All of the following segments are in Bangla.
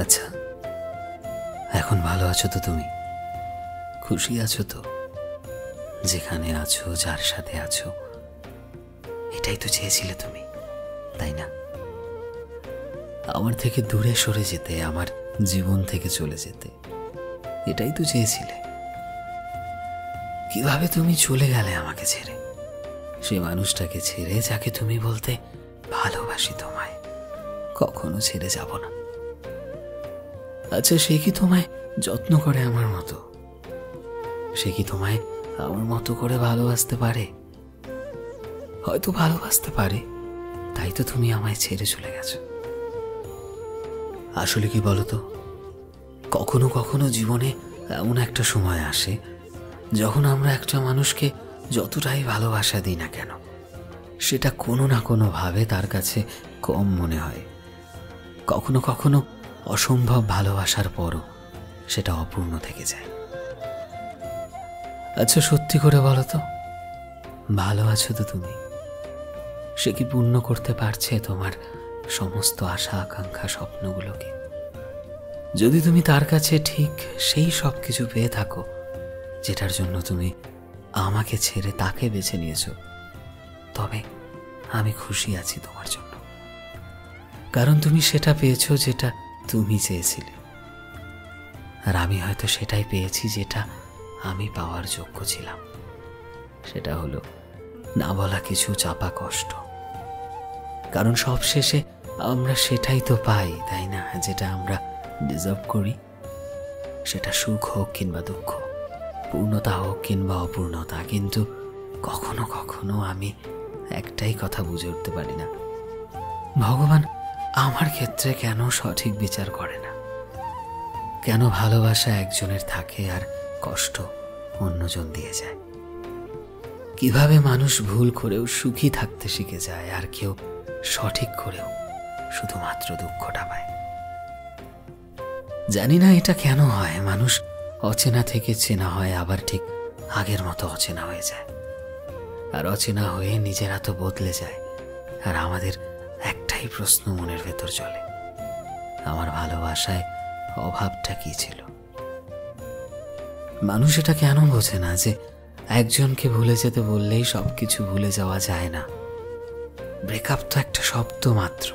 আচ্ছা, এখন ভালো আছো তো? তুমি খুশি আছো তো? যেখানে আছো, যার সাথে আছো, এটাই তো চেয়েছিলে তুমি, তাই না? আমার থেকে দূরে সরে যেতে, আমার জীবন থেকে চলে যেতে, এটাই তো চেয়েছিলে। কিভাবে তুমি চলে গেলে আমাকে ছেড়ে, সেই মানুষটাকে ছেড়ে যাকে তুমি বলতে ভালোবাসি তোমায়, কখনো ছেড়ে যাব না। আচ্ছা, সে কি তোমায় যত্ন করে আমার মতো? সে কি তোমায় আমার মতো করে ভালোবাসতে পারে? হয়তো ভালোবাসতে পারে, তাই তো তুমি আমায় ছেড়ে চলে গেছো। আসলে কি বলতো, কখনো কখনো জীবনে এমন একটা সময় আসে যখন আমরা একটা মানুষকে যতটাই ভালোবাসা দিই না কেন, সেটা কোনো না কোনোভাবে তার কাছে কম মনে হয়। কখনো কখনো অসম্ভব ভালোবাসার পরও সেটা অপূর্ণ থেকে যায়। আচ্ছা, সত্যি করে বলো তো, ভালো আছো তো তুমি? সে কি পূর্ণ করতে পারছে তোমার সমস্ত আশা, আকাঙ্ক্ষা, স্বপ্নগুলোকে? যদি তুমি তার কাছে ঠিক সেই সব কিছু পেয়ে থাকো যেটার জন্য তুমি আমাকে ছেড়ে তাকে বেছে নিয়েছো, তবে আমি খুশি আছি তোমার জন্য। কারণ তুমি সেটা পেয়েছো যেটা তুমি চেয়েছিলে, আর আমি হয়তো সেটাই পেয়েছি যেটা আমি পাওয়ার যোগ্য ছিলাম। সেটা হলো না বলা কিছু চাপা কষ্ট। কারণ সব শেষে আমরা সেটাই তো পাই, তাই না, যেটা আমরা ডিজার্ভ করি। সেটা সুখ হোক কিংবা দুঃখ, পূর্ণতা হোক কিংবা অপূর্ণতা। কিন্তু কখনো কখনো আমি একটাই কথা বুঝে উঠতে পারি না, ভগবান আমার ক্ষেত্রে কেন সঠিক বিচার করে না? কেন ভালোবাসা একজনের থাকে আর কষ্ট অন্যজন দিয়ে যায়? কিভাবে মানুষ ভুল করেও সুখী থাকতে শিখে যায়, আর কেউ সঠিক করেও শুধুমাত্র দুঃখটা পায়? জানি না এটা কেন হয়। মানুষ অচেনা থেকে চেনা হয়, আবার ঠিক আগের মতো অচেনা হয়ে যায়। আর অচেনা হয়ে নিজেরা তো বদলে যায়, আর আমাদের একটাই প্রশ্ন মনের ভেতর চলে, আমার ভালোবাসায় অভাবটা কি ছিল? মানুষ এটা কেন বোঝে না যে একজনকে ভুলে যেতে বললেই সবকিছু ভুলে যাওয়া যায় না। ব্রেকআপ তো একটা শব্দ মাত্র,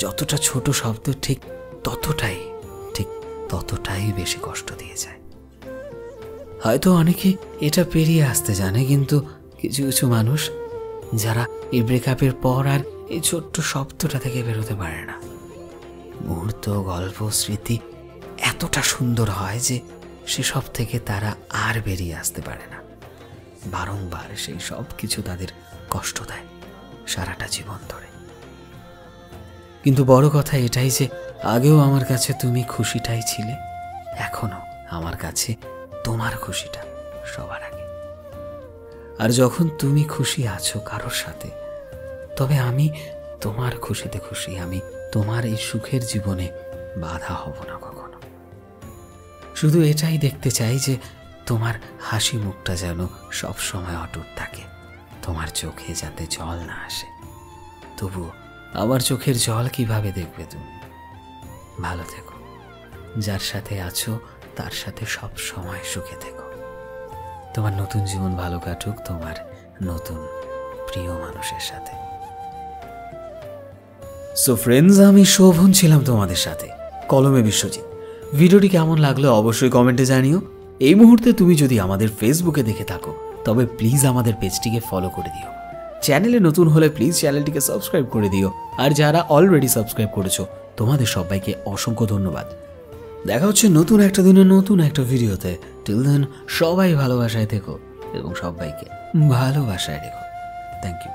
যতটা ছোট শব্দ ঠিক ততটাই বেশি কষ্ট দিয়ে যায়। হয়তো অনেকে এটা পেরিয়ে আসতে জানে, কিন্তু কিছু কিছু মানুষ যারা এই ব্রেকআপের পর আর এই ছোট্ট শব্দটা থেকে বেরোতে পারে না। মুহূর্ত, গল্প, স্মৃতি এতটা সুন্দর হয় যে সেসব থেকে তারা আর বেরিয়ে আসতে পারে না। বারংবার সেই সব কিছু তাদের কষ্ট দেয় সারাটা জীবন ধরে। কিন্তু বড় কথা এটাই যে আগেও আমার কাছে তুমি খুশিটাই ছিলে, এখনো আমার কাছে তোমার খুশিটা সবার আগে। আর যখন তুমি খুশি আছো কারোর সাথে, তবে আমি তোমার খুশিতে খুশি। আমি তোমার এই সুখের জীবনে বাধা হব না কখনো। শুধু এটাই দেখতে চাই যে তোমার হাসি মুখটা যেন সব সময় অটুট থাকে, তোমার চোখে যাতে জল না আসে। তবুও আমার চোখের জল কিভাবে দেখবে তুমি? ভালো থেকো, যার সাথে আছো তার সাথে সব সময় সুখে থেকো। তোমার নতুন জীবন ভালো কাটুক তোমার নতুন প্রিয় মানুষের সাথে। সো ফ্রেন্ডস, আমি শোভন ছিলাম তোমাদের সাথে, কলমে বিশ্বজিৎ। ভিডিওটি কেমন লাগলো অবশ্যই কমেন্টে জানিও। এই মুহূর্তে তুমি যদি আমাদের ফেসবুকে দেখে থাকো, তবে প্লিজ আমাদের পেজটিকে ফলো করে দিও। চ্যানেলে নতুন হলে প্লিজ চ্যানেলটিকে সাবস্ক্রাইব করে দিও। আর যারা অলরেডি সাবস্ক্রাইব করেছো, তোমাদের সবাইকে অসংখ্য ধন্যবাদ। দেখা হচ্ছে নতুন একটা দিনে নতুন একটা ভিডিওতে। টিল দেন সবাই ভালোবাসায় থেকো এবং সবাইকে ভালোবাসায় রেখো। Thank you.